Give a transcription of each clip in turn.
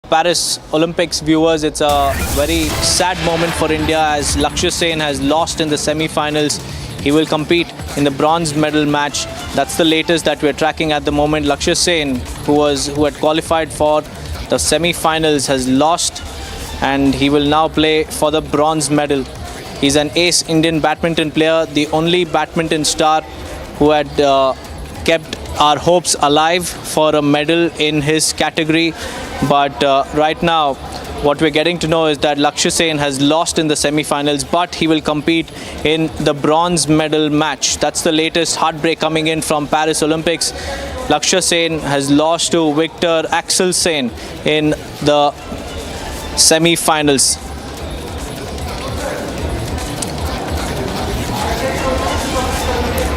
Paris Olympics viewers, it's a very sad moment for India as Lakshya Sen has lost in the semi-finals. He will compete in the bronze medal match. That's the latest that we're tracking at the moment. Lakshya Sen, who had qualified for the semi-finals, has lost, and he will now play for the bronze medal. He's an ace Indian badminton player, the only badminton star who had kept our hopes alive for a medal in his category. But right now, what we're getting to know is that Lakshya Sen has lost in the semi-finals, but he will compete in the bronze medal match. That's the latest heartbreak coming in from Paris Olympics. Lakshya Sen has lost to Victor Axel Sen in the semi-finals.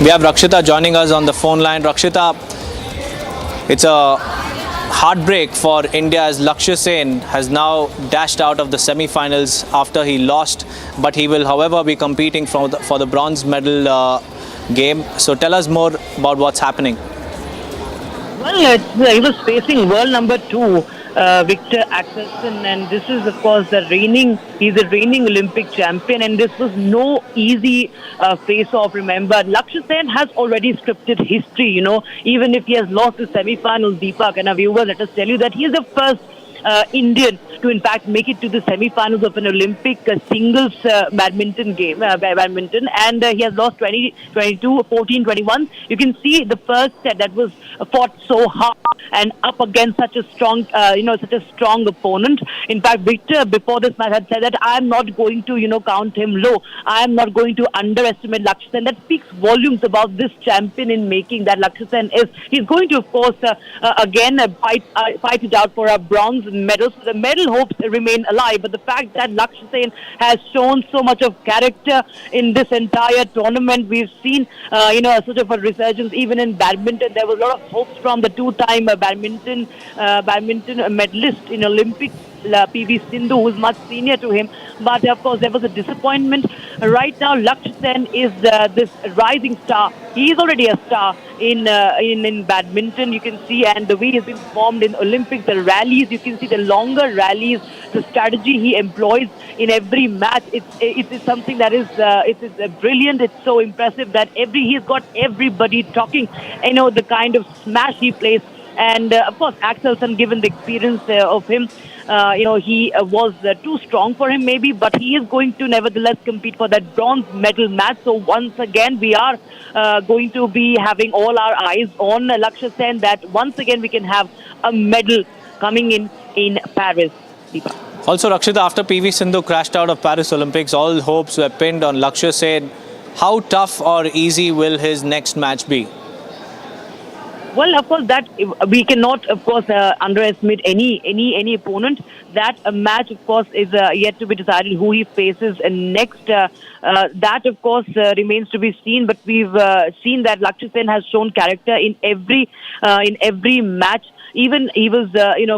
We have Rakshita joining us on the phone line. Rakshita, it's a heartbreak for India as Lakshya Sen has now dashed out of the semi-finals after he lost, but he will, however, be competing for the bronze medal game. So tell us more about what's happening. Well, he was facing world number 2, Victor Axel Sen, and this is, of course, he's the reigning Olympic champion, and this was no easy face-off. Remember, Lakshya Sen has already scripted history, even if he has lost the semi-finals, Deepak, and our viewers, let us tell you that he is the first Indian to in fact make it to the semi-finals of an Olympic singles badminton game, and he has lost 20, 22, 14, 21. You can see the first set that was fought so hard and up against such a strong, such a strong opponent. In fact, Victor before this match had said that I am not going to, count him low. I am not going to underestimate Lakshya Sen. That speaks volumes about this champion in making that Lakshya Sen is. He's going to, of course, again fight it out for a bronze medal. So the medal hopes remain alive, but the fact that Lakshya Sen has shown so much of character in this entire tournament, we've seen, sort of a resurgence even in badminton. There was a lot of hopes from the two-time badminton medalist in Olympics, PV Sindhu, who's much senior to him. But of course, there was a disappointment. Right now, Lakshya Sen is this rising star. He is already a star in badminton. You can see, and the way he's been formed in Olympics, the rallies. You can see the longer rallies, the strategy he employs in every match. It's something that is brilliant. It's so impressive that he's got everybody talking. The kind of smash he plays, and of course, Axel Sen, given the experience of him. He was too strong for him maybe, but he is going to nevertheless compete for that bronze medal match. So once again, we are going to be having all our eyes on Lakshya Sen, that once again we can have a medal coming in Paris. Deepa. Also, Rakshita, after PV Sindhu crashed out of Paris Olympics, all hopes were pinned on Lakshya Sen. How tough or easy will his next match be? Well, of course, that we cannot, of course, underestimate any opponent. That match, of course, is yet to be decided who he faces next. That, of course, remains to be seen. But we've seen that Lakshya Sen has shown character in every match. Even he was,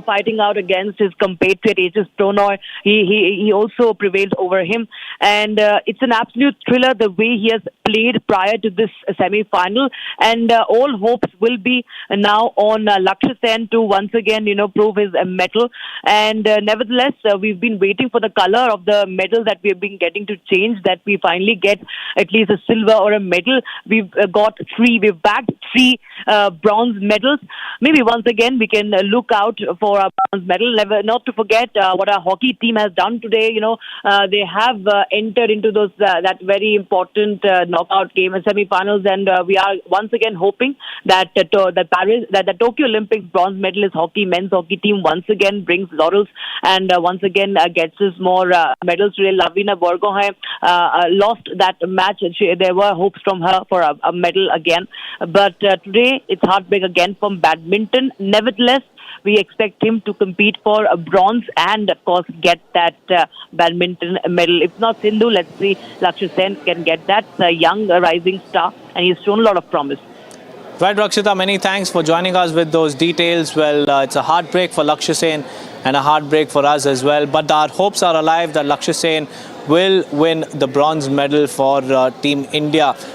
fighting out against his compatriot Aegis Pronoy. He also prevailed over him, and it's an absolute thriller the way he has played prior to this semi-final. And all hopes will be now on Lakshya Sen to once again, prove his mettle. And nevertheless, we've been waiting for the color of the medal that we've been getting to change. That we finally get at least a silver or a medal. We've got 3. We've bagged 3 bronze medals. Maybe once again we can look out for a bronze medal. Never, not to forget what our hockey team has done today. They have entered into those that very important knockout game and semi-finals, and we are once again hoping that the Tokyo Olympics bronze medalist men's hockey team once again brings laurels and once again gets us more medals. Today, Lavina Borgohain lost that match. There were hopes from her for a medal again, but today it's heartbreak again from badminton. Nevertheless, we expect him to compete for a bronze and, of course, get that badminton medal. If not Sindhu, let's see Lakshya Sen can get that. A young rising star, and he's shown a lot of promise. Right, Rakshita, many thanks for joining us with those details. Well, it's a heartbreak for Lakshya Sen and a heartbreak for us as well. But our hopes are alive that Lakshya Sen will win the bronze medal for Team India.